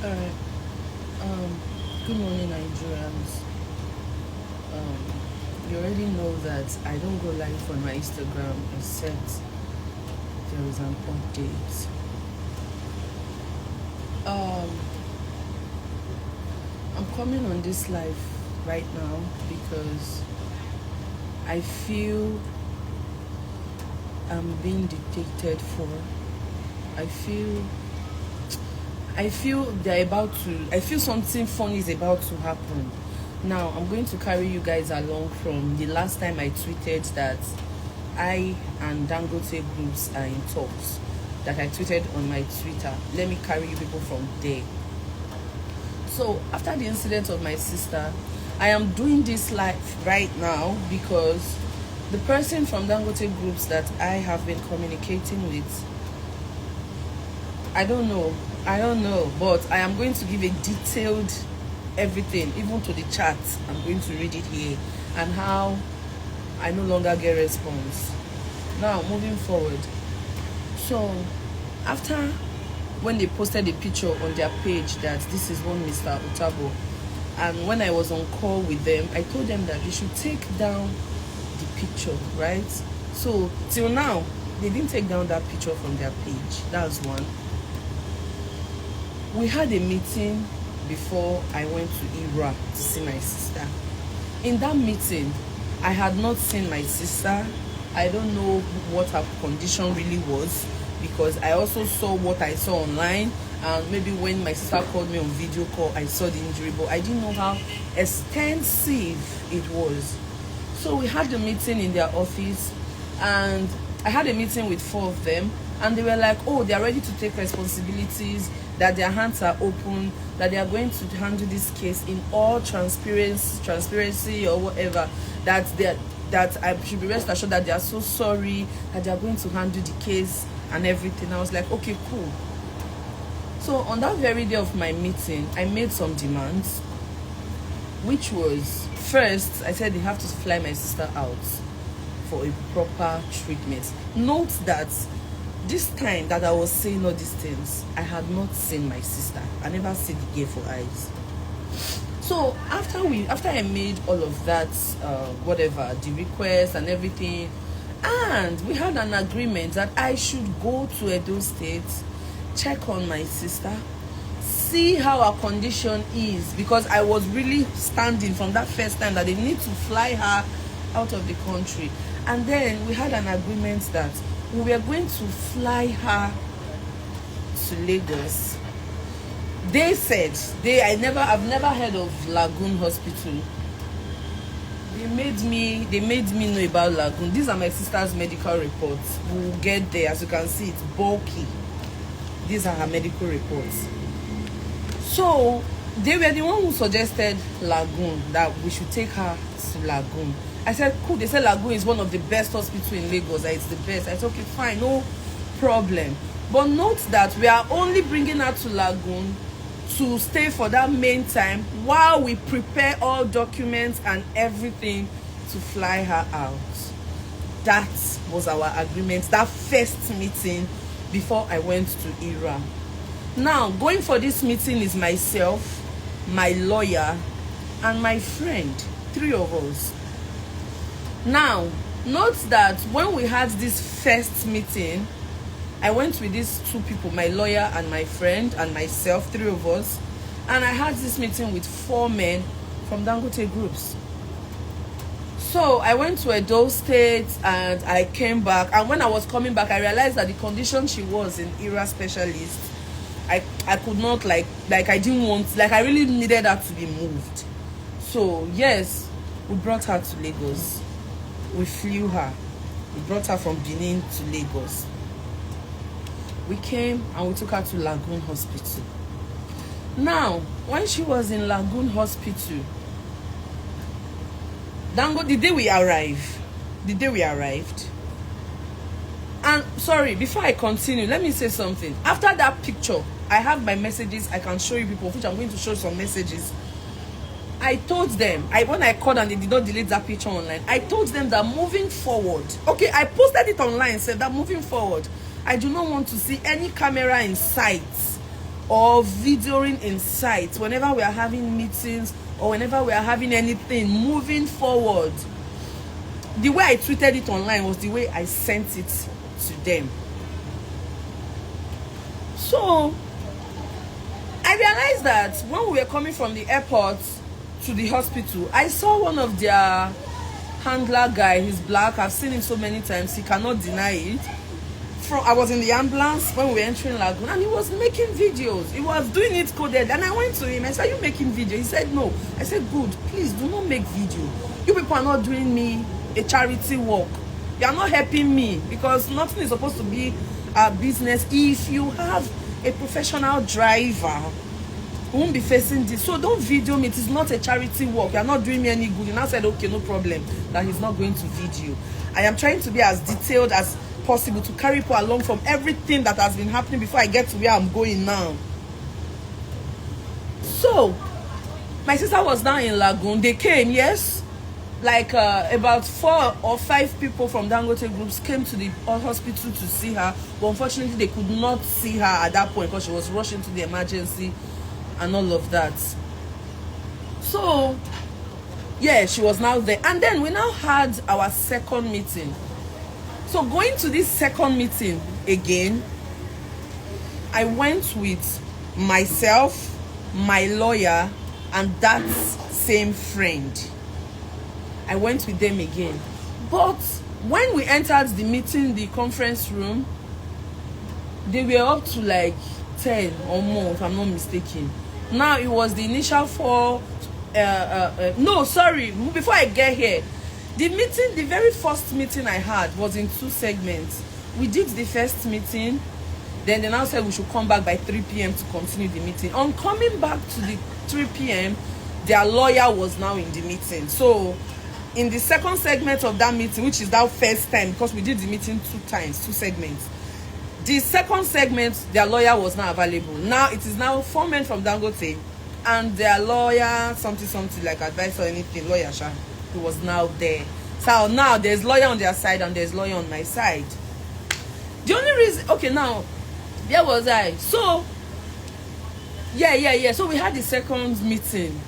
Alright. Good morning, Nigerians. You already know that I don't go live on my Instagram except there is an update. I'm coming on this live right now because I feel I'm being dictated for. I feel they're about to. I feel something funny is about to happen. Now I'm going to carry you guys along from the last time I tweeted that I and Dangote groups are in talks. That I tweeted on my Twitter. Let me carry you people from there. So after the incident of my sister, I am doing this live right now because the person from Dangote groups that I have been communicating with, I don't know, but I am going to give a detailed everything, even to the chat. I'm going to read it here and how I no longer get response. Now, moving forward. So, after when they posted a picture on their page that this is one Mr. Otabo, and when I was on call with them, I told them that they should take down the picture, right? So, till now, they didn't take down that picture from their page. That's one. We had a meeting before I went to Ira to see my sister. In that meeting, I had not seen my sister. I don't know what her condition really was because I also saw what I saw online, and maybe when my sister called me on video call, I saw the injury, but I didn't know how extensive it was. So we had the meeting in their office, and I had a meeting with 4 of them, and they were like, oh, they are ready to take responsibilities, that their hands are open, that they are going to handle this case in all transparency or whatever, that I should be rest assured that they are so sorry, that they are going to handle the case and everything. I was like, okay, cool. So on that very day of my meeting, I made some demands, which was, first, I said they have to fly my sister out for a proper treatment. Note that this time that I was saying all these things, I had not seen my sister. I never see the gay for eyes. So after I made all of that, whatever, the request and everything, and we had an agreement that I should go to Edo State, check on my sister, see how her condition is, because I was really standing from that first time that they need to fly her out of the country. And then we had an agreement that we were going to fly her to Lagos. They said I've never heard of Lagoon Hospital. They made me know about Lagoon. These are my sister's medical reports. We'll get there. As you can see, it's bulky. These are her medical reports. So they were the one who suggested Lagoon, that we should take her to Lagoon. I said, cool. They said Lagoon is one of the best hospitals in Lagos. It's the best. I said, okay, fine, no problem. But note that we are only bringing her to Lagoon to stay for that main time while we prepare all documents and everything to fly her out. That was our agreement, that first meeting before I went to Ira. Now, going for this meeting is myself, my lawyer, and my friend. 3 of us. Now, note that when we had this first meeting, I went with these 2 people, my lawyer and my friend and myself, 3 of us, and I had this meeting with 4 men from Dangote groups. So I went to Edo State and I came back, and when I was coming back, I realized that the condition she was in ERA specialist, I could not I didn't want, I really needed her to be moved. So yes, we brought her to Lagos. We flew her. We brought her from Benin to Lagos. We came and we took her to Lagoon Hospital. Now, when she was in Lagoon Hospital, the day we arrived, and sorry, before I continue, let me say something. After that picture, I have my messages. I can show you people, which I'm going to show some messages. I told them, when I called and they did not delete that picture online, I told them that moving forward, okay, I posted it online, said that moving forward, I do not want to see any camera in sight or videoing in sight whenever we are having meetings or whenever we are having anything moving forward. The way I tweeted it online was the way I sent it to them. So I realized that when we were coming from the airport to the hospital, I saw one of their handler guy. He's black. I've seen him so many times. He cannot deny it. I was in the ambulance when we were entering Lagoon, and he was making videos. He was doing it coded, and I went to him. I said, "Are you making video?" He said, "No." I said, "Good. Please do not make video. You people are not doing me a charity work. You are not helping me, because nothing is supposed to be a business. If you have a professional driver, we won't be facing this. So don't video me. It is not a charity work. You are not doing me any good." And I said, "Okay, no problem." That he's not going to video. I am trying to be as detailed as possible to carry people along from everything that has been happening before I get to where I'm going now. So my sister was down in Lagoon. They came, yes, like about 4 or 5 people from Dangote groups came to the hospital to see her, but unfortunately they could not see her at that point because she was rushing to the emergency and all of that. So yeah, she was now there, and then we now had our second meeting. So going to this second meeting again, I went with myself, my lawyer, and that same friend. I went with them again. But when we entered the meeting, the conference room, they were up to like 10 or more, if I'm not mistaken. Now it was the initial 4. No, sorry, before I get here, the meeting, the very first meeting I had was in 2 segments. We did the first meeting, then they now said we should come back by 3 p.m. to continue the meeting. On coming back to the 3 p.m., their lawyer was now in the meeting. So in the second segment of that meeting, which is that first time, because we did the meeting 2 times, 2 segments, the second segment, their lawyer was not available. Now it is now 4 men from Dangote and their lawyer, something like advice or anything, lawyer Sha, who was now there. So now there's lawyer on their side and there's lawyer on my side. The only reason, okay, now there was I. So yeah. So we had the second meeting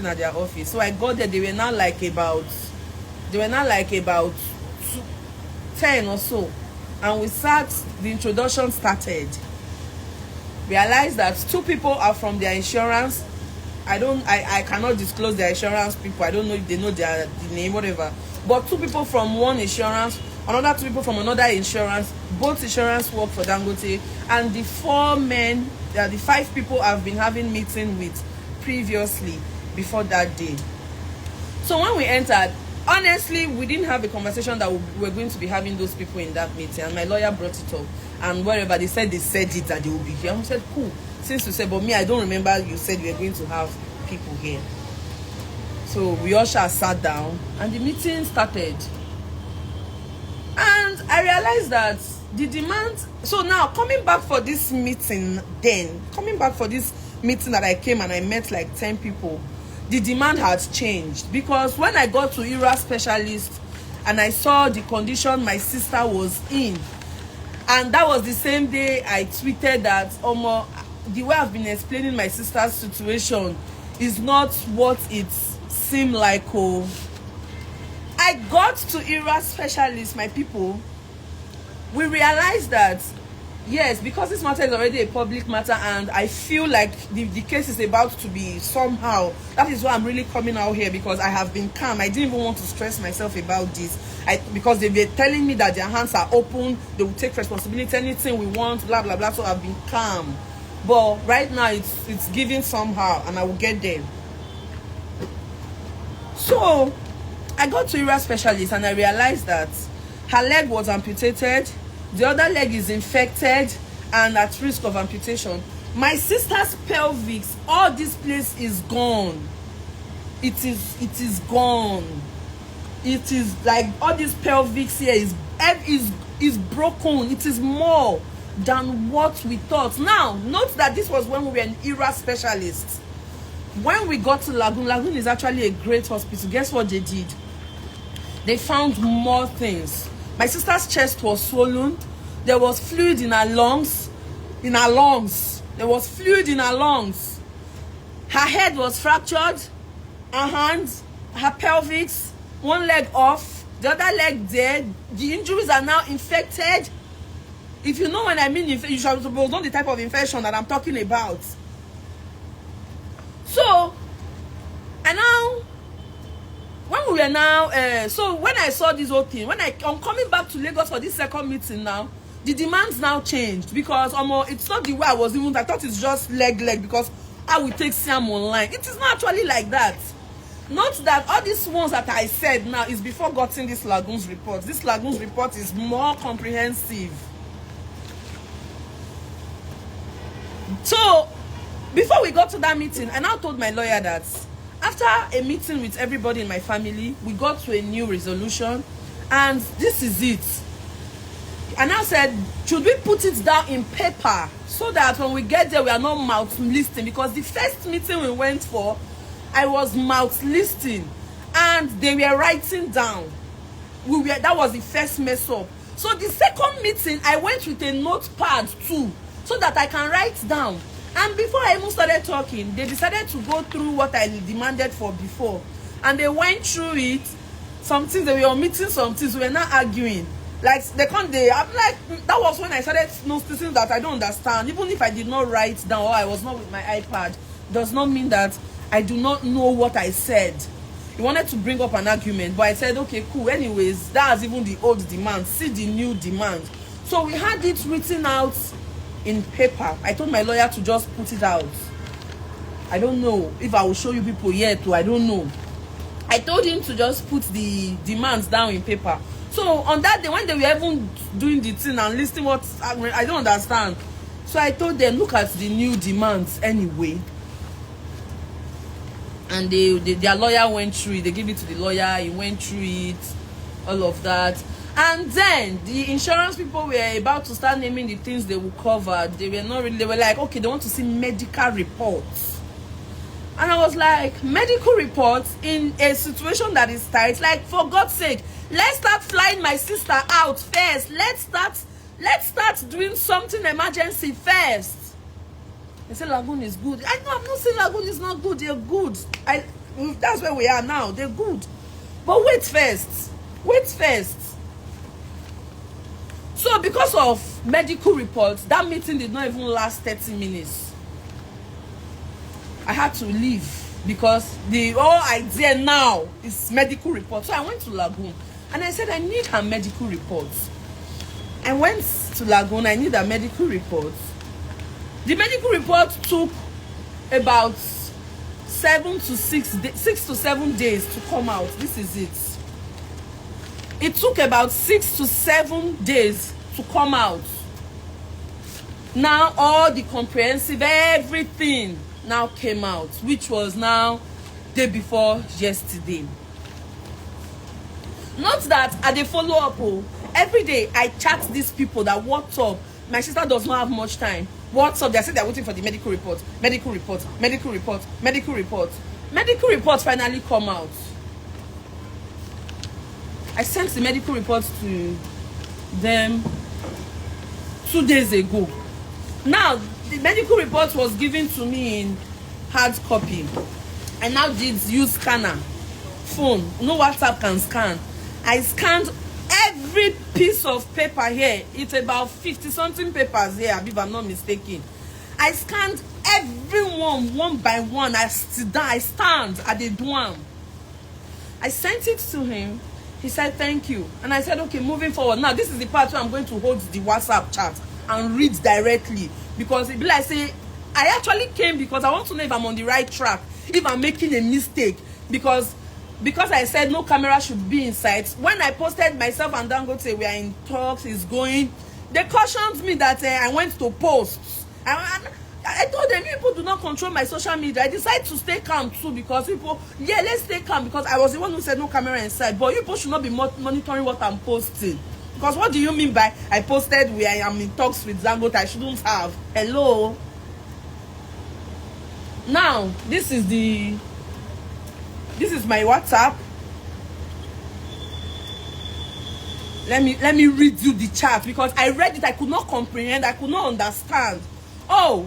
at their office. So I got there. They were now like about 10 or so, and we sat. The introduction started. Realized that 2 people are from their insurance. I cannot disclose their insurance people. I don't know if they know the name, whatever. But 2 people from one insurance, another 2 people from another insurance. Both insurance work for Dangote, and the 4 men, the 5 people I've been having meeting with previously before that day. So when we entered, honestly, we didn't have a conversation that we were going to be having those people in that meeting, and my lawyer brought it up. And wherever they said it that they will be here, I said, cool. Since you said, but me, I don't remember you said we were going to have people here. So we all sat down and the meeting started. And I realized that the demand, so now coming back for this meeting that I came and I met like 10 people, the demand has changed. Because when I got to IRA specialist and I saw the condition my sister was in, and that was the same day I tweeted that the way I've been explaining my sister's situation is not what it seemed like. I got to IRA specialist, my people. We realized that, yes, because this matter is already a public matter and I feel like the case is about to be somehow, that is why I'm really coming out here, because I have been calm. I didn't even want to stress myself about this. Because they were telling me that their hands are open, they will take responsibility, anything we want, blah, blah, blah. So I've been calm. But right now, it's giving somehow, and I will get there. So I got to IRA specialist, and I realized that her leg was amputated, the other leg is infected and at risk of amputation. My sister's pelvis, all this place is gone. It is gone. It is like all this pelvis here is broken. It is more than what we thought. Now, note that this was when we were an IRA specialist. When we got to Lagoon is actually a great hospital. Guess what they did? They found more things. My sister's chest was swollen. There was fluid in her lungs. There was fluid in her lungs. Her head was fractured. Her hands, her pelvis, one leg off, the other leg dead. The injuries are now infected. If you know when I mean you should know the type of infection that I'm talking about. So, and now, when we were now, so when I saw this whole thing, when I'm coming back to Lagos for this second meeting now, the demands now changed because it's not the way I was even. I thought it's just leg because I will take Siam online. It is not actually like that. Not that all these ones that I said now is before getting this Lagoons report. This Lagoons report is more comprehensive. So, before we got to that meeting, I now told my lawyer that after a meeting with everybody in my family, we got to a new resolution, and this is it. And I said, should we put it down in paper so that when we get there, we are not mouth listing? Because the first meeting we went for, I was mouth listing, and they were writing down. That was the first mess up. So the second meeting, I went with a notepad too, so that I can write down. And before I even started talking, they decided to go through what I demanded for before. And they went through it. Some things, they were omitting some things. We were not arguing. Like, I'm like, that was when I started noticing that I don't understand. Even if I did not write down or I was not with my iPad, does not mean that I do not know what I said. He wanted to bring up an argument, but I said, okay, cool. Anyways, that's even the old demand. See the new demand. So we had it written out in paper. I told my lawyer to just put it out. I don't know if I will show you people yet, or I don't know. I told him to just put the demands down in paper. So on that day, when they were even doing the thing and listing what I don't understand, so I told them, look at the new demands anyway. And their lawyer went through it. They gave it to the lawyer. He went through it, all of that. And then the insurance people were about to start naming the things they would cover. They were not really. They were like, okay, they want to see medical reports. And I was like, medical reports in a situation that is tight? Like, for God's sake, let's start flying my sister out first. Let's start doing something emergency first. They say Lagoon is good. I know, I'm not saying Lagoon is not good. They're good. That's where we are now. They're good. But wait first. Wait first. So because of medical reports, that meeting did not even last 30 minutes. I had to leave because the whole idea now is medical reports. So I went to Lagoon and I said, I need her medical reports. I went to Lagoon, I need her medical reports. The medical report took about 6 to 7 days to come out. This is it. It took about 6 to 7 days to come out. Now all the comprehensive, everything now came out, which was now day before yesterday. Not that at the follow-up, every day I chat these people that what's up. My sister does not have much time. What's up? They said they're waiting for the medical report. Medical report. Medical report. Medical report. Medical reports finally come out. I sent the medical reports to them 2 days ago. Now, the medical report was given to me in hard copy. I now did use scanner. Phone. No WhatsApp can scan. I scanned every piece of paper here. It's about 50-something papers here, if I'm not mistaken. I scanned everyone one by one. I stand at the dorm. I sent it to him. He said, thank you. And I said, okay, moving forward. Now, this is the part where I'm going to hold the WhatsApp chat and read directly. Because it be like, say, I actually came because I want to know if I'm on the right track, if I'm making a mistake. Because I said no camera should be in sight. When I posted myself and Dangote, we are in talks, it's going, they cautioned me that I went to posts. I told them, people do not control my social media. I decided to stay calm too because people, yeah, let's stay calm because I was the one who said no camera inside. But you people should not be monitoring what I'm posting. Because what do you mean by I posted where I am in talks with Dangote? I shouldn't have. Hello? Now, this is my WhatsApp. Let me read you the chat because I read it. I could not comprehend. I could not understand. Oh,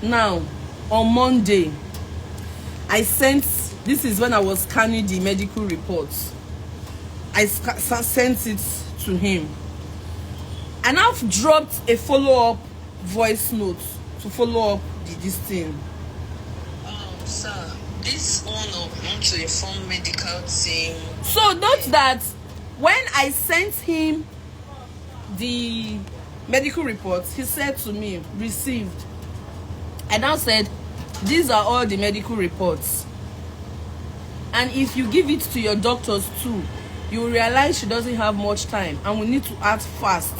Now, on Monday, I sent, this is when I was scanning the medical reports. I sent it to him. And I've dropped a follow-up voice note to follow up this thing. Sir, this owner want to inform medical team. So note that when I sent him the medical reports, he said to me, received. I now said, these are all the medical reports. And if you give it to your doctors too, you will realize she doesn't have much time and we need to act fast.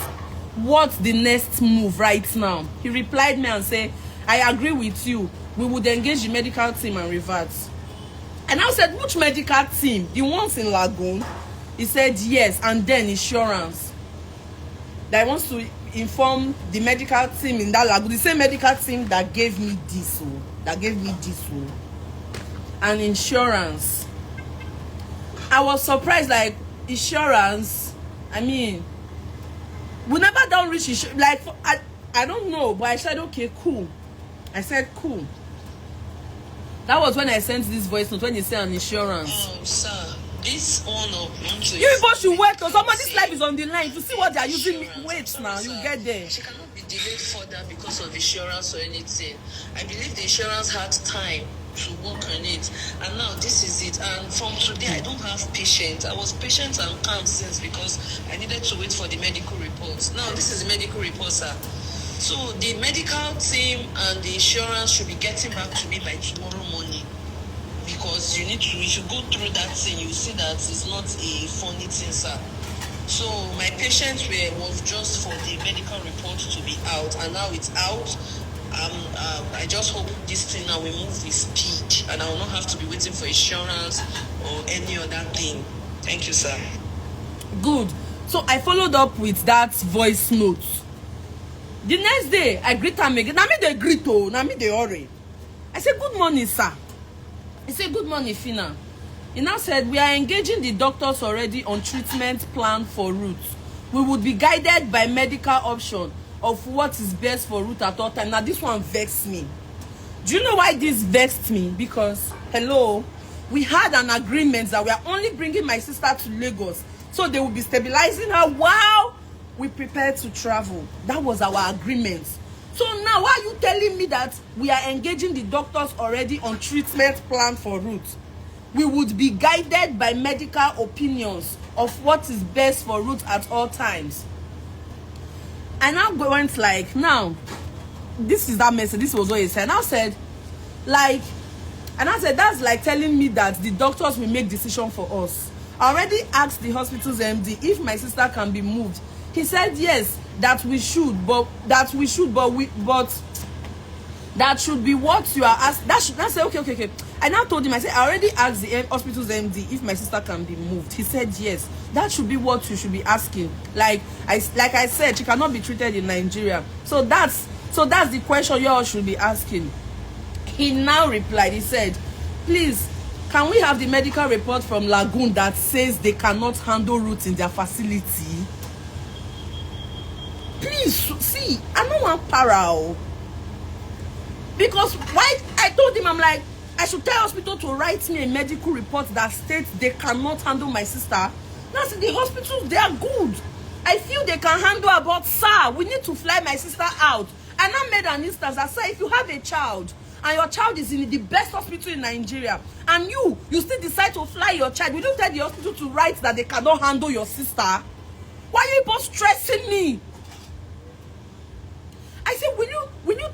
What's the next move right now? He replied me and said, I agree with you. We would engage the medical team and revert. And I said, which medical team? The ones in Lagoon? He said, yes, and then insurance. That wants to inform the medical team in that Lagoon. The same medical team that gave me this, and insurance. I was surprised, like, insurance, I mean, we never done reach insurance. Like, I don't know, but I said, okay, cool. I said, cool. That was when I sent this voice note, when you say an insurance. Sir, this owner wants to... You people should wait, because somebody's life is on the line to see what they are using. Wait now, you get there. She cannot be delayed further because of insurance or anything. I believe the insurance had time to work on it, and now this is it. And from today, I don't have patience. I was patient and calm since, because I needed to wait for the medical reports. Now this is the medical report, sir. So the medical team and the insurance should be getting back to me by tomorrow morning, because you need to, if you go through that thing, you see that it's not a funny thing, sir. So my patience was just for the medical report to be out, and now it's out. I just hope this thing now will move with speed, and I will not have to be waiting for insurance or any other thing. Thank you, sir. Good. So I followed up with that voice note. The next day, I greet him again. Now me they greet, oh, now me they hurry. I said, good morning, sir. He said, good morning, Phyna. He now said, we are engaging the doctors already on treatment plan for Ruth. We would be guided by medical option of what is best for Ruth at all time. Now, this one vexed me. Do you know why this vexed me? Because, hello, we had an agreement that we are only bringing my sister to Lagos, so they will be stabilizing her while we prepared to travel. That was our agreement. So now, why are you telling me that we are engaging the doctors already on treatment plan for Ruth? We would be guided by medical opinions of what is best for Ruth at all times. And now went like, now, this is that message. This was what he said. And I said, like, and I said, that's like telling me that the doctors will make decision for us. I already asked the hospital's MD if my sister can be moved. He said yes, that that should be what you are asked. That said, okay. I now told him, I said, I already asked the hospital's MD if my sister can be moved. He said yes, that should be what you should be asking. Like I said, she cannot be treated in Nigeria. So that's the question you all should be asking. He now replied, he said, please, can we have the medical report from Lagoon that says they cannot handle Ruth in their facility? Please, see, I don't want para. Because why? I told him, I'm like, I should tell hospital to write me a medical report that states they cannot handle my sister. Now, see, the hospitals, they are good. I feel they can handle her, but sir, we need to fly my sister out. And I made an instance that said, if you have a child, and your child is in the best hospital in Nigeria, and you still decide to fly your child, we don't tell the hospital to write that they cannot handle your sister. Why are you both stressing me? I said, will you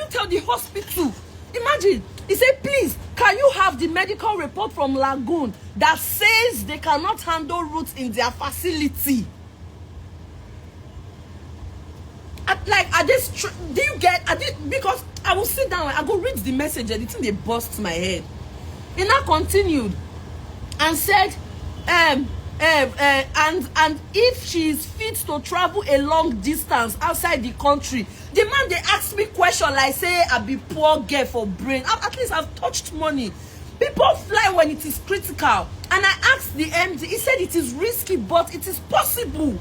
tell the hospital? Imagine, he said, please, can you have the medical report from Lagoon that says they cannot handle Ruth in their facility? Do you get, because I will sit down, I go read the message, and the thing they bust my head. He now continued and said, and if she is fit to travel a long distance outside the country. The man, they asked me question like, say I be poor girl for brain. At least I've touched money. People fly when it is critical. And I asked the MD, he said it is risky, but it is possible.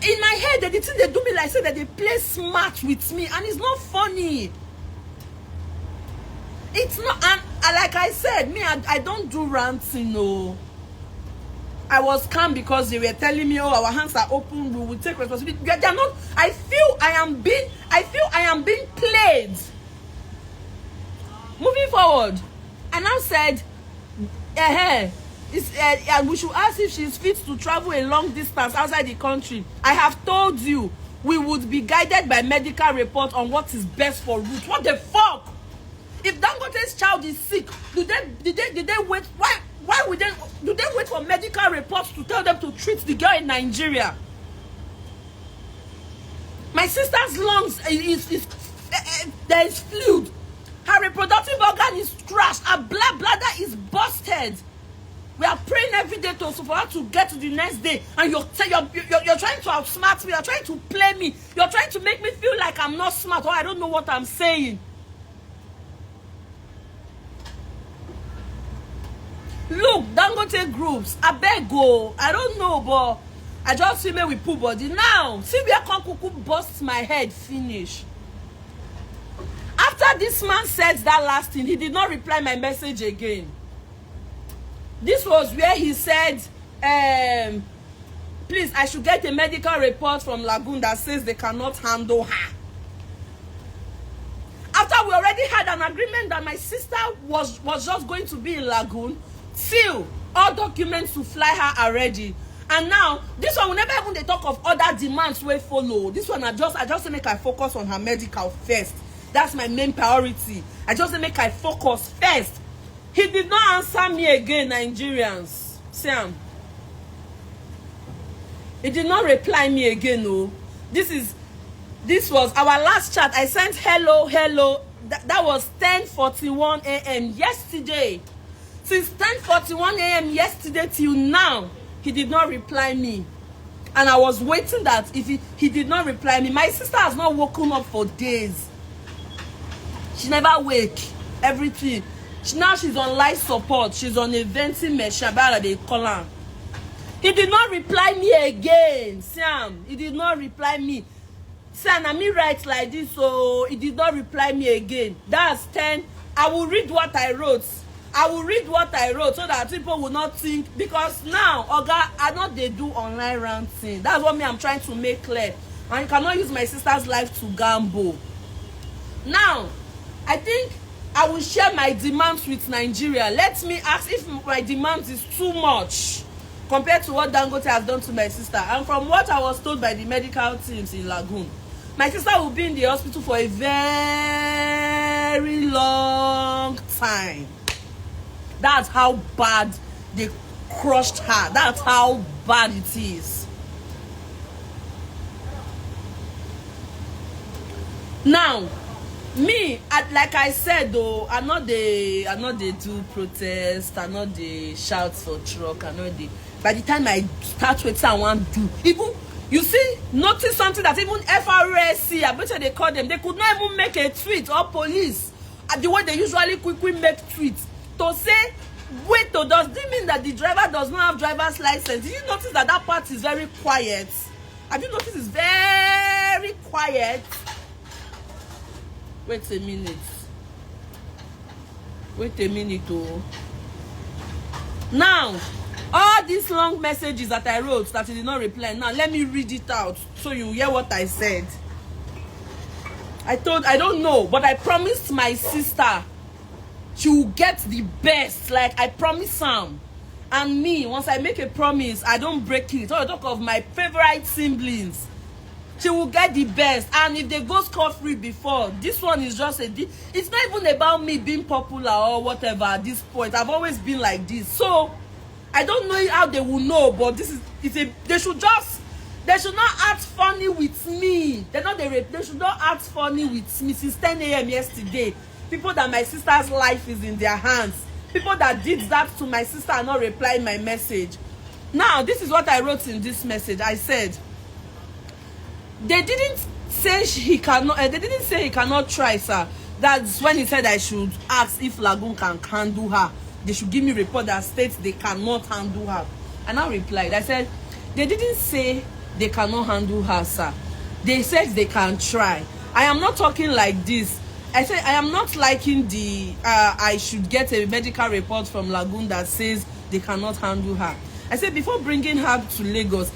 In my head, the thing they do me like say that they play smart with me, and it's not funny. It's not, and like I said, me, I don't do ranting, no. I was calm because they were telling me, oh, our hands are open, we will take responsibility. They're not. I feel I am being played. Moving forward, and I said, we should ask if she's fit to travel a long distance outside the country. I have told you, we would be guided by medical report on what is best for Ruth. What the fuck? If Dangote's child is sick, did they wait? Why would they? Do they wait for medical reports to tell them to treat the girl in Nigeria? My sister's lungs there is fluid. Her reproductive organ is crushed. Her bladder is busted. We are praying every day for her to get to the next day, and you're trying to outsmart me. You're trying to play me. You're trying to make me feel like I'm not smart or I don't know what I'm saying. Look, Dangote groups, I beg go. I don't know, but I just feel me with poor body. Now, see where Konkuku busts my head, finish. After this man said that last thing, he did not reply my message again. This was where he said, please, I should get a medical report from Lagoon that says they cannot handle her. After we already had an agreement that my sister was just going to be in Lagoon, still, all documents to fly her are ready. And now, this one, whenever even they talk of other demands we follow, this one I just make I focus on her medical first. That's my main priority. I just make I focus first. He did not answer me again, Nigerians. Sam. He did not reply me again, no. This was our last chat. I sent hello. That was 10:41 a.m. yesterday. Since 10:41 a.m. yesterday till now, he did not reply me. And I was waiting that if he did not reply me, my sister has not woken up for days. She never wake. Everything. Now she's on life support. She's on a venting machine. They call her. He did not reply me again. Sam, he did not reply me. Sam, I me write like this, so he did not reply me again. That's 10. I will read what I wrote. So that people will not think, because now, Oga, I know they do online ranting. That's what I'm trying to make clear. And you cannot use my sister's life to gamble. Now, I think I will share my demands with Nigeria. Let me ask if my demands is too much compared to what Dangote has done to my sister. And from what I was told by the medical teams in Lagoon, my sister will be in the hospital for a very long time. That's how bad they crushed her. That's how bad it is. Now, me, like I said though, I know they do protest, I know they shout for truck, I know they. By the time I start with someone do, even you see, notice something that even FRSC, I bet you they call them, they could not even make a tweet, or police, the way they usually quickly make tweets to say, wait, does this mean that the driver does not have driver's license? Did you notice that that part is very quiet? Have you noticed it's very quiet? Wait a minute, oh. Now, all these long messages that I wrote that he did not reply, now let me read it out so you hear what I said. I don't know, but I promised my sister she will get the best, like I promised Sam. And me, once I make a promise, I don't break it. I talk of my favorite siblings. She will get the best. And if they go scot-free before, this one is just it's not even about me being popular or whatever at this point. I've always been like this. So I don't know how they will know, but they should not act funny with me. They should not act funny with me since 10 a.m. yesterday. People that my sister's life is in their hands. People that did that to my sister and not replying my message. Now, this is what I wrote in this message. I said, they didn't say he cannot try, sir. That's when he said I should ask if Lagoon can handle her. They should give me a report that states they cannot handle her. And I replied, I said, they didn't say they cannot handle her, sir. They said they can try. I am not talking like this. I said, I am not liking the, I should get a medical report from Lagoon that says they cannot handle her. I said, before bringing her to Lagos,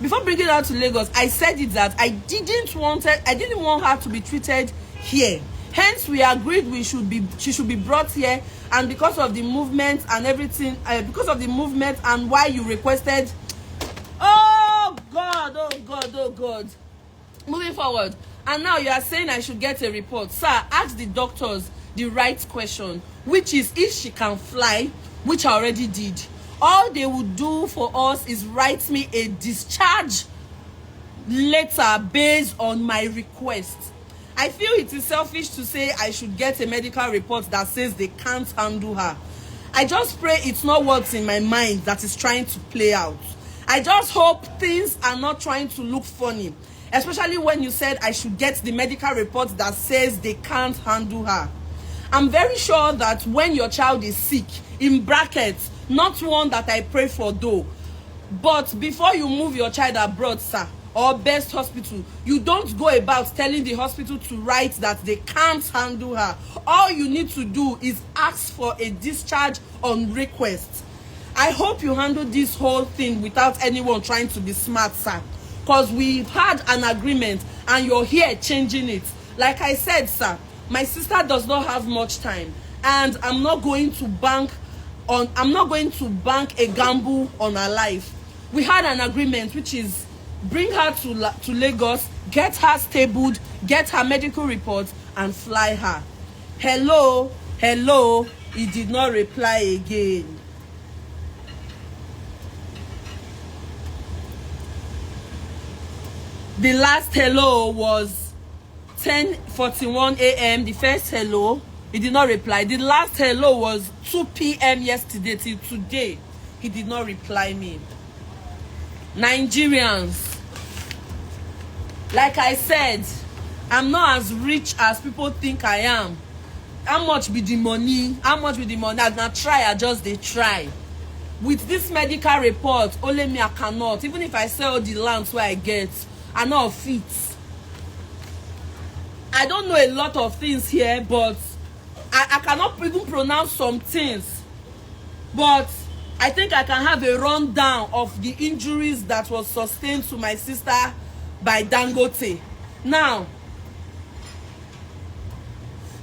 before bringing her to Lagos, I said it that I didn't want her to be treated here. Hence, we agreed she should be brought here, and because of the movement and everything, because of the movement and why you requested, oh God. Moving forward, and now you are saying I should get a report. Sir, ask the doctors the right question, which is if she can fly, which I already did. All they would do for us is write me a discharge letter based on my request. I feel it is selfish to say I should get a medical report that says they can't handle her. I just pray it's not what's in my mind that is trying to play out. I just hope things are not trying to look funny, especially when you said I should get the medical report that says they can't handle her. I'm very sure that when your child is sick, in brackets, not one that I pray for though, but before you move your child abroad, sir, or best hospital, you don't go about telling the hospital to write that they can't handle her. All you need to do is ask for a discharge on request. I hope you handle this whole thing without anyone trying to be smart, sir, because we've had an agreement and you're here changing it. Like I said, sir, my sister does not have much time, and I'm not going to bank a gamble on her life. We had an agreement, which is bring her to Lagos, get her stabled, get her medical report, and fly her. Hello, he did not reply again. The last hello was 10:41 a.m. The first hello, he did not reply. The last hello was 2 p.m. yesterday till today. He did not reply me. Nigerians, like I said, I'm not as rich as people think I am. How much be the money? How much be the money? I not try, I just they try. With this medical report, only me I cannot. Even if I sell the lands where I get, I know fit. I don't know a lot of things here, but I cannot even pronounce some things. But I think I can have a rundown of the injuries that was sustained to my sister by Dangote. Now,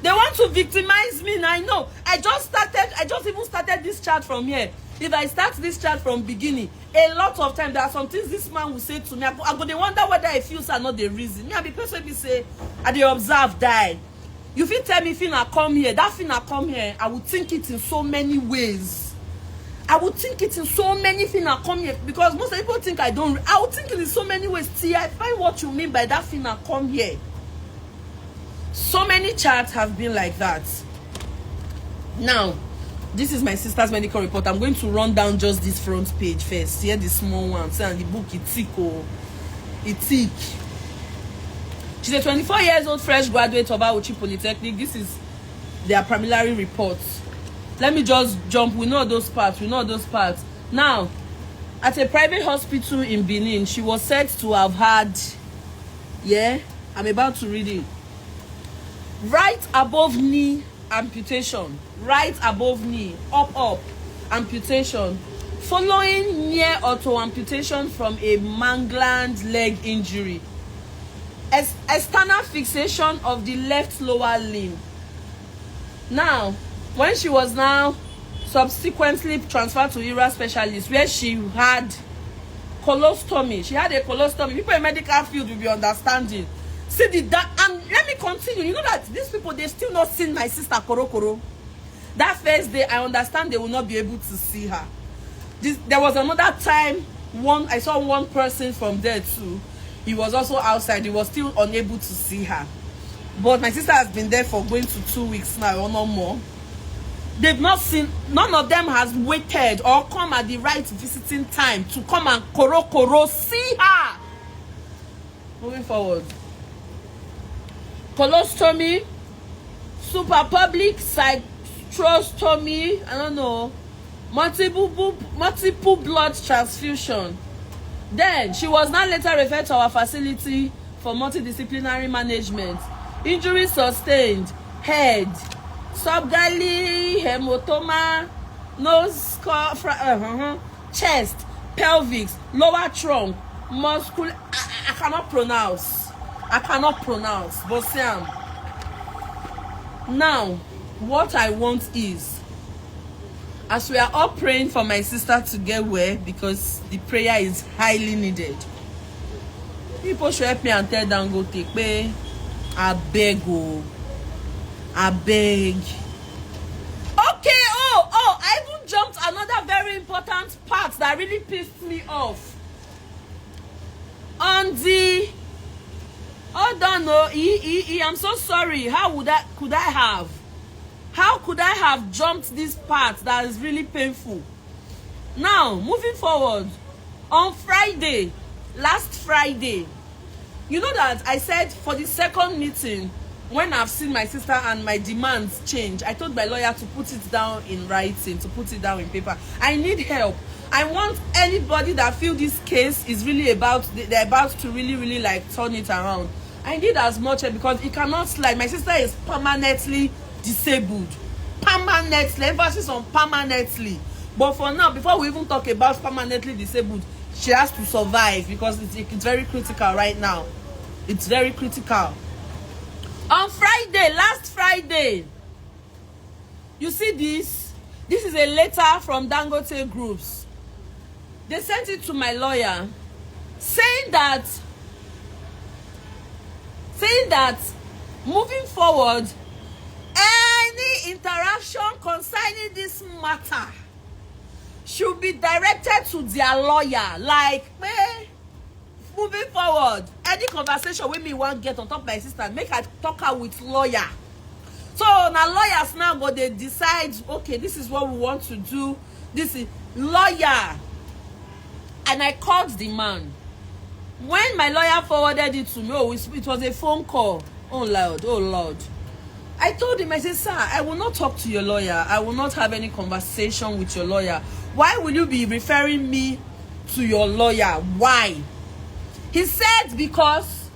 they want to victimize me, and I know. I just even started this chat from here. If I start this chat from beginning, a lot of time there are some things this man will say to me. I go they wonder whether I feel are not the reason. Me, I be person be say, I dey observe die. You feel tell me Phyna come here, that Phyna come here, I would think it in so many ways. I would think it in so many Phyna come here, because most people think I don't. I would think it in so many ways. See, I find what you mean by that Phyna come here. So many chats have been like that. Now, this is my sister's medical report. I'm going to run down just this front page first. Here, the small one. See, and the book, it's thick. Oh, it's thick. She's a 24-year-old fresh graduate of Auchi Polytechnic. This is their preliminary reports. Let me just jump. We know those parts. Now, at a private hospital in Benin, she was said to have had, I'm about to read it. Right above knee amputation. Right above knee. Up. Amputation. Following near auto amputation from a mangled leg injury. External fixation of the left lower limb. Now, when she was now subsequently transferred to IRA specialist, where she had colostomy. She had a colostomy. People in medical field will be understanding. See and let me continue. You know that these people, they still not seen my sister Korokoro. That first day, I understand they will not be able to see her. There was another time, I saw one person from there too. He was also outside. He was still unable to see her. But my sister has been there for going to 2 weeks now or no more. They've not seen, none of them has waited or come at the right visiting time to come and Korokoro see her. Moving forward. colostomy, super public cystostomy, I don't know, multiple blood transfusion. Then she was now later referred to our facility for multidisciplinary management. Injury sustained: head, subgalley, hematoma, nose, chest, pelvis, lower trunk, muscular. I cannot pronounce. But Sam, now what I want is, as we are all praying for my sister to get well, because the prayer is highly needed, people should help me and tell Dangote, pé I beg. Okay, I even jumped another very important part that really pissed me off. On the, hold on, I'm so sorry. How could I have jumped this part that is really painful? Now, moving forward, on Friday, last Friday, you know that I said for the second meeting, when I've seen my sister and my demands change, I told my lawyer to put it down in writing, to put it down in paper. I need help. I want anybody that feel this case is really they're about to really like turn it around. I need as much help, because it cannot slide. My sister is permanently disabled. Permanently, emphasis on permanently. But for now, before we even talk about permanently disabled, she has to survive, because it's very critical right now. It's very critical. On Friday, last Friday, you see this? This is a letter from Dangote Groups. They sent it to my lawyer, saying that moving forward, any interaction concerning this matter should be directed to their lawyer. Like, moving forward, any conversation with me won't get on top of my sister, make I talk her with lawyer. So now lawyers now, but they decide, okay, this is what we want to do. This is lawyer. And I called the man. When my lawyer forwarded it to me, it was a phone call. Oh Lord. I told him, I said, sir, I will not talk to your lawyer. I will not have any conversation with your lawyer. Why will you be referring me to your lawyer? Why? He said, because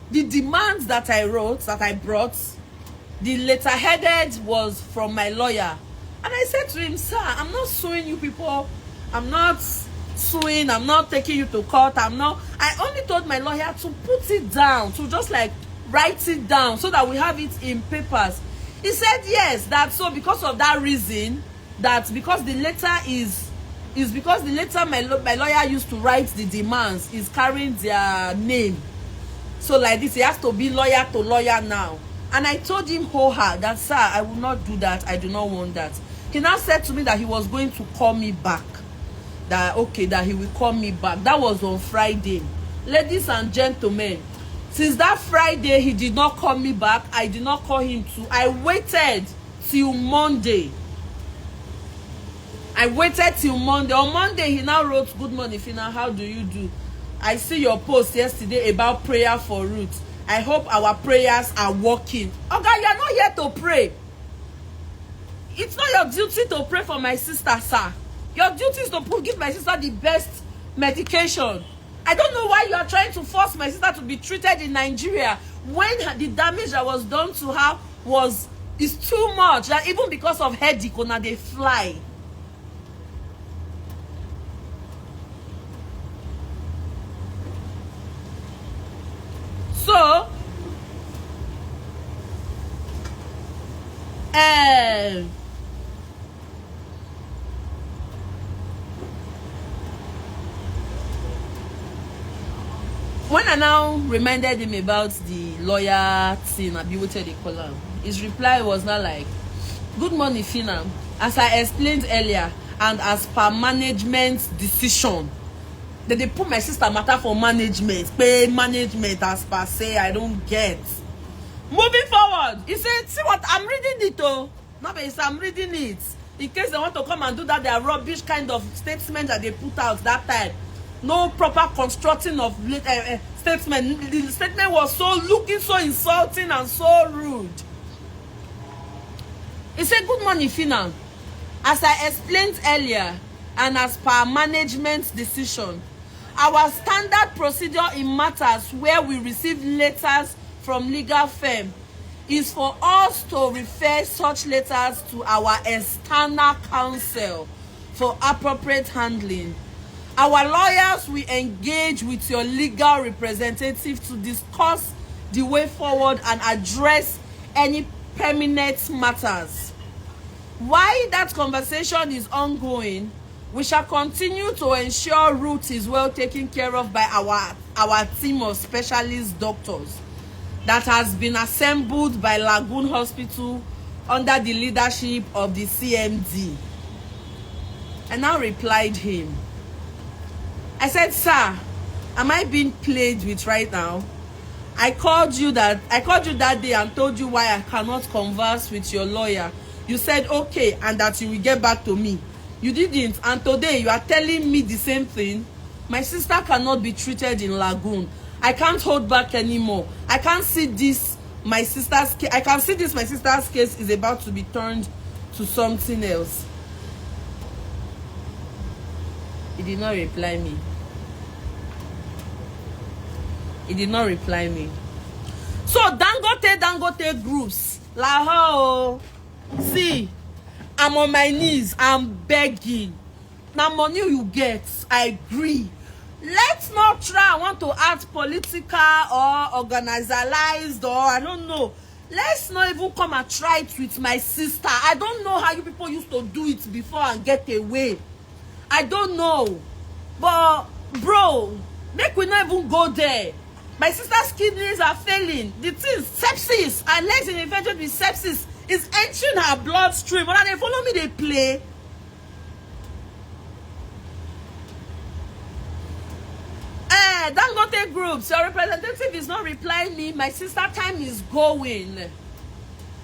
the demands that I brought, the letter-headed was from my lawyer. And I said to him, sir, I'm not suing you people. I'm not suing. I'm not taking you to court. I only told my lawyer to put it down, to just like write it down so that we have it in papers. He said, yes, that's so because of that reason, that because the letter is because the letter my lawyer used to write the demands is carrying their name. So like this, he has to be lawyer to lawyer now. And I told him that, sir, I will not do that. I do not want that. He now said to me that he was going to call me back. That he will call me back. That was on Friday. Ladies and gentlemen, since that Friday, he did not call me back. I did not call him too. I waited till Monday. On Monday, he now wrote, "Good morning, Phyna. How do you do? I see your post yesterday about prayer for Ruth. I hope our prayers are working." Okay, you are not here to pray. It's not your duty to pray for my sister, sir. Your duty is to give my sister the best medication. I don't know why you are trying to force my sister to be treated in Nigeria when the damage that was done to her is too much. That even because of headache, they fly. So, when I now reminded him about the lawyer thing, his reply was not like, "Good morning, Phyna. As I explained earlier, and as per management decision," that they put my sister matter for management, pay management as per se. I don't get. Moving forward, he said, "See what I'm reading it, oh, no, but I'm reading it in case they want to come and do that. Their rubbish kind of statement that they put out that time. No proper constructing of statement. The statement was looking so insulting and so rude. He said, "Good morning, Phyna. As I explained earlier, and as per management's decision, our standard procedure in matters where we receive letters from legal firm is for us to refer such letters to our external counsel for appropriate handling. Our lawyers will engage with your legal representative to discuss the way forward and address any permanent matters. While that conversation is ongoing, we shall continue to ensure Ruth is well taken care of by our team of specialist doctors that has been assembled by Lagoon Hospital under the leadership of the CMD." I now replied him. I said, "Sir, am I being played with right now? I called you that day and told you why I cannot converse with your lawyer. You said okay and that you will get back to me. You didn't, and today you are telling me the same thing. My sister cannot be treated in Lagoon. I can't hold back anymore. I can't see this my sister's case. I can see this my sister's case is about to be turned to something else." He did not reply me. He did not reply me. So Dangote groups, Lahore, see, I'm on my knees, I'm begging. Now money you get, I agree. Let's not try, I want to act political or organized, or I don't know. Let's not even come and try it with my sister. I don't know how you people used to do it before and get away. I don't know. But bro, make we not even go there. My sister's kidneys are failing. The thing, sepsis, her legs are infected with sepsis, is entering her bloodstream. When they follow me, they play. Dangote groups, your representative is not replying me. My sister time is going.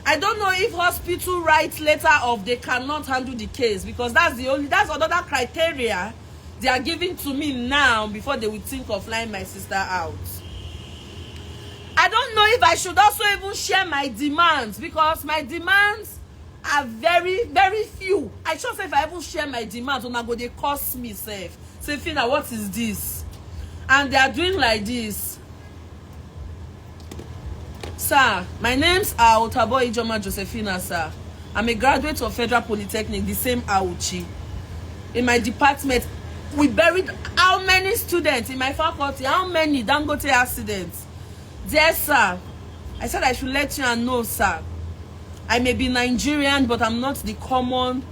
I don't know if hospital writes letter of they cannot handle the case, because that's another criteria they are giving to me now before they will think of flying my sister out. I don't know if I should also even share my demands, because my demands are very, very few. I should say if I even share my demands, when I go, they cost me safe. Say, Phyna, what is this? And they are doing like this. Sir, my name's Bbnaija Josephina, sir. I'm a graduate of Federal Polytechnic, the same Auchi. In my department, we buried how many students in my faculty? How many Dangote accidents? Dear sir, I said I should let you know, sir. I may be Nigerian, but I'm not the common,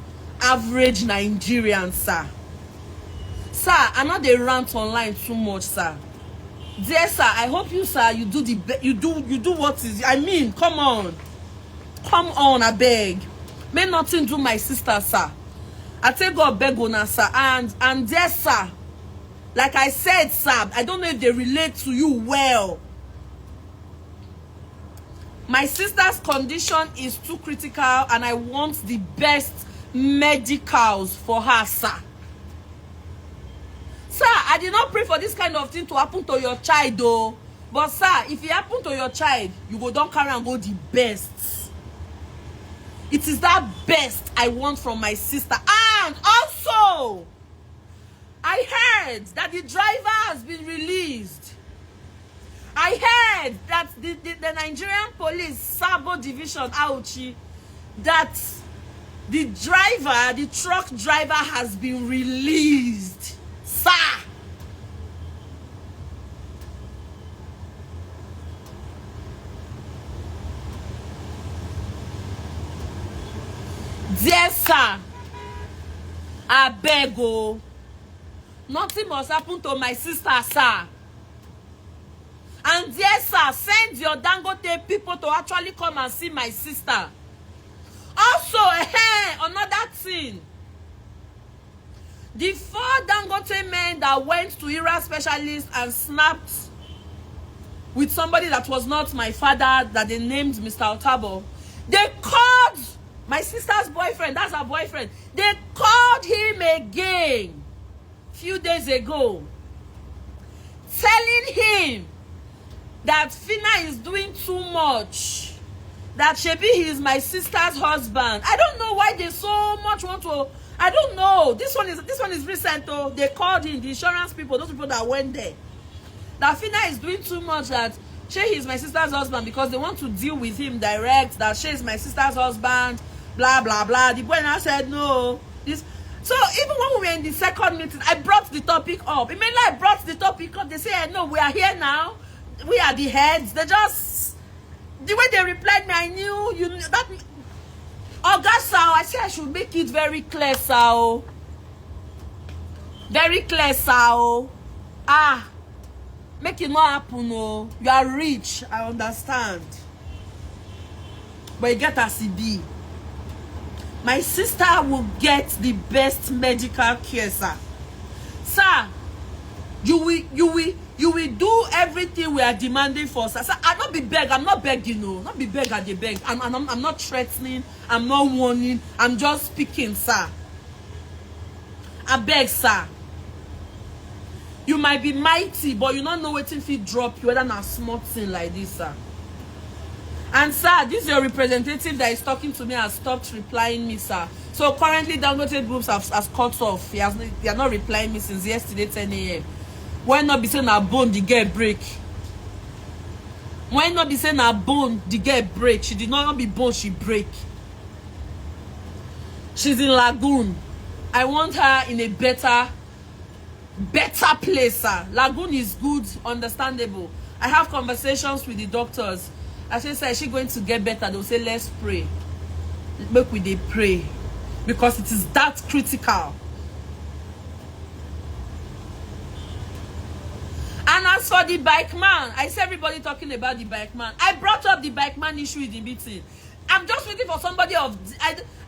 average Nigerian, sir. Sir, I'm not a rant online too much, sir. Dear sir, I hope you, sir, you do what is. I mean, come on, I beg. May nothing do my sister, sir. I take God beg on, sir, and dear sir, like I said, sir, I don't know if they relate to you well. My sister's condition is too critical, and I want the best medicals for her, sir. Sir, I did not pray for this kind of thing to happen to your child, though. But sir, if it happen to your child, you go don't carry and go the best. It is that best I want from my sister. And also, I heard that the driver has been released. I heard that the Nigerian police, Sabo Division, Auchi, that the truck driver has been released. Sir! Dear sir, I beg you, nothing must happen to my sister, sir. And dear sir, send your Dangote people to actually come and see my sister. Also, another thing. The 4 Dangote men that went to ERA specialist and snapped with somebody that was not my father, that they named Mr. Otabo, they called my sister's boyfriend, that's her boyfriend, they called him again a few days ago, telling him that Phyna is doing too much. That Shebi, he is my sister's husband. I don't know why they so much want to. I don't know. This one is recent though. They called in the insurance people, those people that went there. That Phyna is doing too much. That she is my sister's husband because they want to deal with him direct. That she is my sister's husband. Blah blah blah. The boy now said no. This. So even when we were in the second meeting, I brought the topic up. Immediately I brought the topic up. They say, no, we are here now. We are the heads. They just, the way they replied me, I knew you knew that. August, I said I should make it very clear, Sao. Very clear, Sao. Ah, make it not happen, no. You are rich, I understand. But you get a CB. My sister will get the best medical care, sir. Sir, you will do everything we are demanding for, sir. Sir, I'm not be beg. I'm not begging, no. Not be beg at the beg. I'm not threatening. I'm not warning. I'm just speaking, sir. I beg, sir. You might be mighty, but you don't know what if it drop you, whether not small thing like this, sir. And sir, this your representative that is talking to me has stopped replying me, sir. So currently, Dangote groups has cut off. They are not replying me since yesterday 10 a.m. Why not be saying our bone the girl break? Why not be saying our bone the girl break? She did not be bone, she break. She's in Lagoon. I want her in a better place, sir. Lagoon is good, understandable. I have conversations with the doctors. I say, is she going to get better? They'll say, let's pray. Make we they pray. Because it is that critical. And as for the bike man, I see everybody talking about the bike man. I brought up the bike man issue in the meeting. I'm just waiting for somebody of...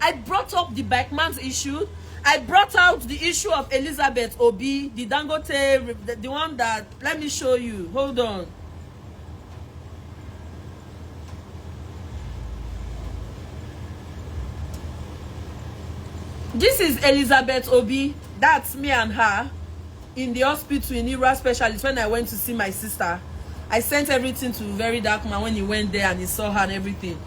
I brought up the bike man's issue. I brought out the issue of Elizabeth Obi, the Dangote, the one that... Let me show you. Hold on. This is Elizabeth Obi. That's me and her in the hospital in Ira specialist when I went to see my sister. I sent everything to Very Dark Man when he went there and he saw her and everything.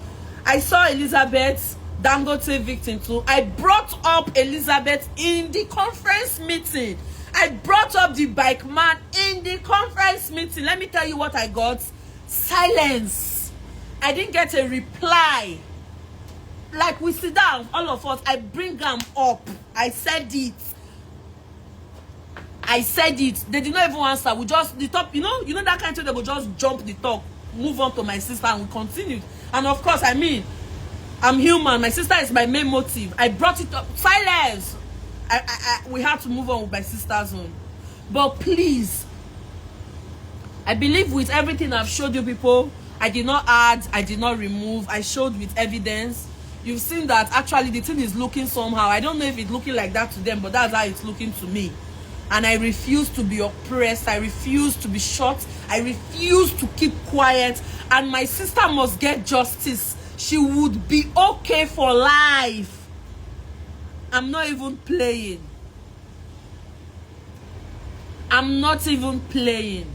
I saw Elizabeth, Dangote victim too. I brought up Elizabeth in the conference meeting. I brought up the bike man in the conference meeting. Let me tell you what I got. Silence. I didn't get a reply. Like we sit down, all of us, I bring them up. I said it. I said it. They did not even answer. We just, the top, you know that kind of thing, they will just jump the talk, move on to my sister, and we continued. And of course, I mean, I'm human. My sister is my main motive. I brought it up. Silence. We had to move on with my sister's own. But please, I believe with everything I've showed you people, I did not add, I did not remove. I showed with evidence. You've seen that actually the thing is looking somehow. I don't know if it's looking like that to them, but that's how it's looking to me. And I refuse to be oppressed. I refuse to be shot. I refuse to keep quiet. And my sister must get justice. She would be okay for life. I'm not even playing. I'm not even playing.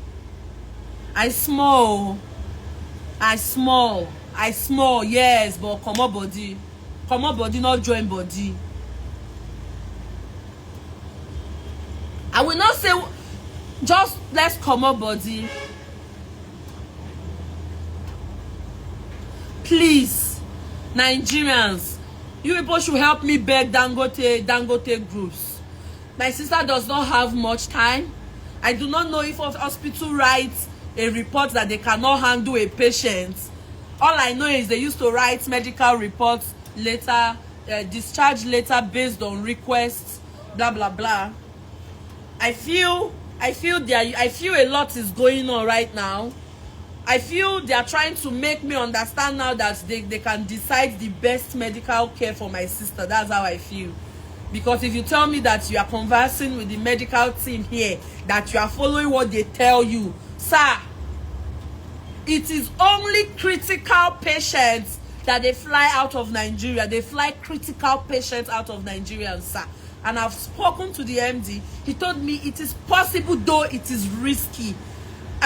I small, yes, but come on body, not join body. I will not say just let's come on body. Please, Nigerians, you people should help me beg Dangote groups. My sister does not have much time. I do not know if a hospital writes a report that they cannot handle a patient. All I know is they used to write medical reports later, discharge later based on requests, blah blah blah. I feel a lot is going on right now. I feel they are trying to make me understand now that they can decide the best medical care for my sister. That's how I feel. Because if you tell me that you are conversing with the medical team here, that you are following what they tell you, sir, it is only critical patients that they fly out of Nigeria. They fly critical patients out of Nigeria, sir. And I've spoken to the MD. He told me it is possible, though it is risky.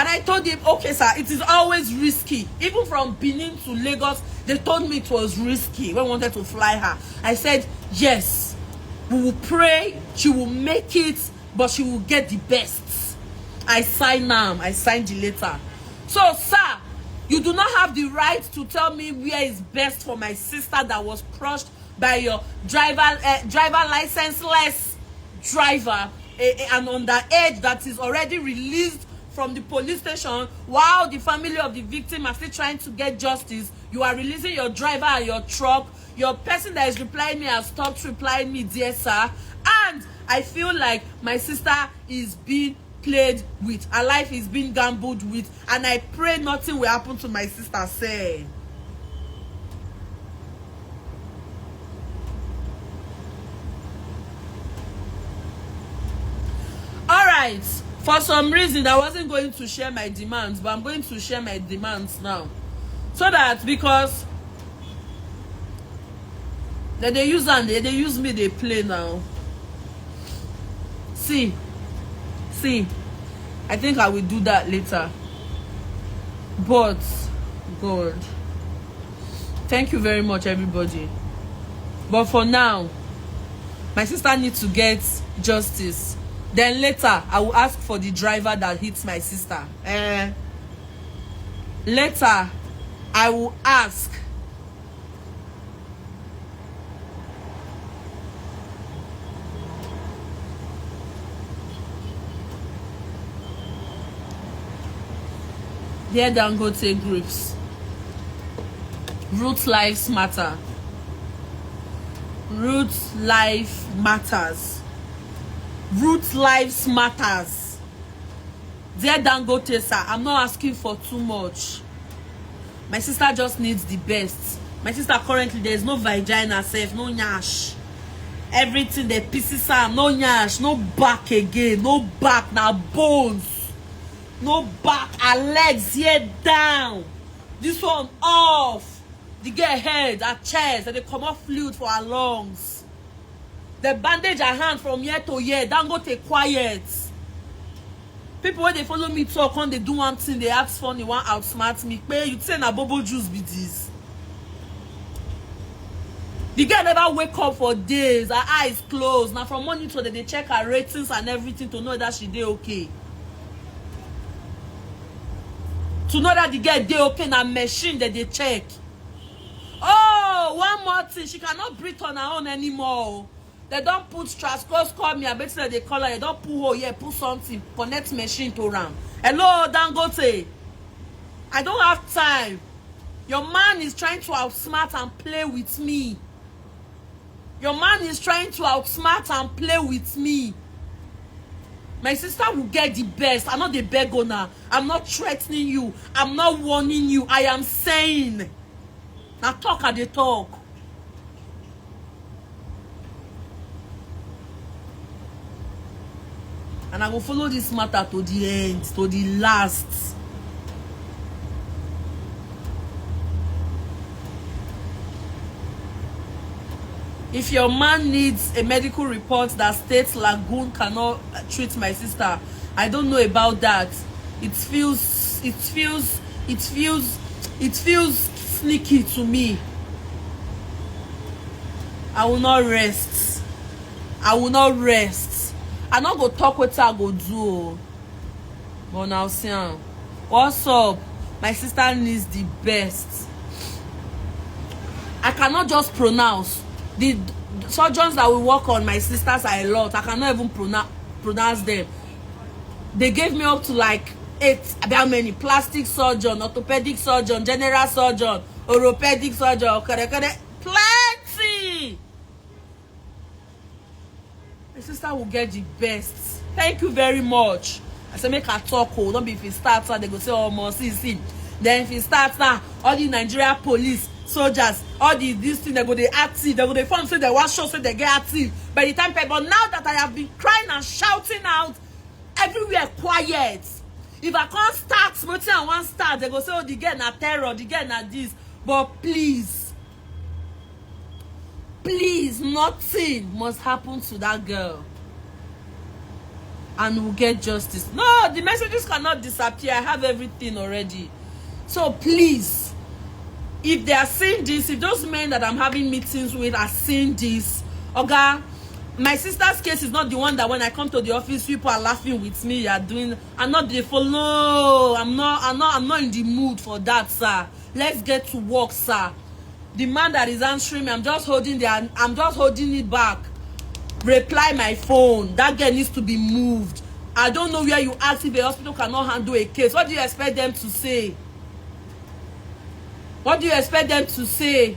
And I told him, okay, sir, it is always risky. Even from Benin to Lagos, they told me it was risky when we wanted to fly her. I said, yes, we will pray, she will make it, but she will get the best. I signed the letter. So, sir, you do not have the right to tell me where is best for my sister that was crushed by your driver licenseless driver, and underage that is already released from the police station, while the family of the victim are still trying to get justice. You are releasing your driver and your truck. Your person that is replying me has stopped replying me, dear sir. And I feel like my sister is being played with. Her life is being gambled with. And I pray nothing will happen to my sister, say. Alright. For some reason, I wasn't going to share my demands, but I'm going to share my demands now. So that, because they use me, they play now. See, I think I will do that later. But, God, thank you very much, everybody. But for now, my sister needs to get justice. Then later, I will ask for the driver that hits my sister. Later, I will ask. Dear Dangote groups, Root lives matter. Root life matters. Root lives matters. Dear Dangote, sir, I'm not asking for too much. My sister just needs the best. My sister currently, there is no vagina safe, no nyash. Everything the pieces are no nyash, no back again, no back, now bones. No back, her legs here down. This one off. The girl head, her chest, and they come off fluid for her lungs. The bandage her hand from year to year. Don't go take quiet. People when they follow me talk, when they do one thing, they act funny, want outsmart me. Pay you say na bobo juice be this. The girl never wake up for days. Her eyes closed. Now from morning to they check her ratings and everything to know that she dey okay. To know that the girl dey okay, na machine that they check. Oh, one more thing, she cannot breathe on her own anymore. They don't put strascos, call me, I bet you they call her, they don't put hole here, put something, connect machine to ram. Hello, Dangote. I don't have time. Your man is trying to outsmart and play with me. Your man is trying to outsmart and play with me. My sister will get the best. I'm not the beggar now. I'm not threatening you. I'm not warning you. I am saying. Now talk at the talk. And I will follow this matter to the end, to the last. If your man needs a medical report that states Lagoon cannot treat my sister, I don't know about that. It feels sneaky to me. I will not rest. I will not rest. I not go talk what I go do. But now see, what's up? My sister needs the best. I cannot just pronounce. The surgeons that will work on my sisters are a lot. I cannot even pronounce them. They gave me up to like 8. How many? Plastic surgeon, orthopedic surgeon, general surgeon, orthopedic surgeon, plenty. My sister will get the best. Thank you very much. I say make her talk. Oh, don't be if it starts they go say oh more see. Then if it starts now, all the Nigeria police, soldiers, all this thing they go they active, they go they form say they want show say they get active. By the time people now that I have been crying and shouting out, everywhere quiet. If I can't start smoking and one start, they go say oh the girl na terror, the girl na this. But please, nothing must happen to that girl. and we'll get justice. No, the messages cannot disappear. I have everything already. So please, if they are saying this, if those men that I'm having meetings with are saying this, okay, my sister's case is not the one that when I come to the office, people are laughing with me. You are doing. I'm not the follow. No, I'm not in the mood for that, sir. Let's get to work, sir. The man that is answering me, I'm just holding it back. Reply my phone. That girl needs to be moved. I don't know where you ask if a hospital cannot handle a case. What do you expect them to say? What do you expect them to say?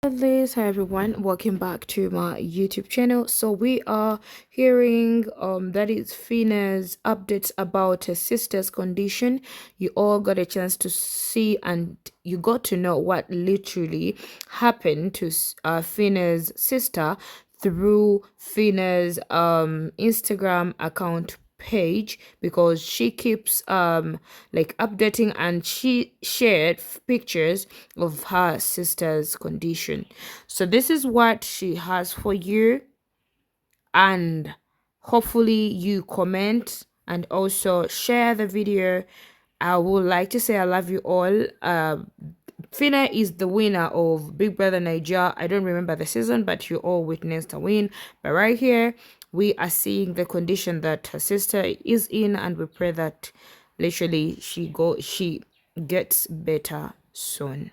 Hi everyone, welcome back to my YouTube channel. So we are hearing that is Phyna's updates about her sister's condition. You all got a chance to see and you got to know what literally happened to Phyna's sister through Phyna's Instagram account page, because she keeps like updating, and she shared pictures of her sister's condition. So this is what she has for you, and hopefully you comment and also share the video. I would like to say I love you all. Phyna is the winner of Bbnaija. I don't remember the season, but you all witnessed a win. But right here, we are seeing the condition that her sister is in, and we pray that literally she gets better soon.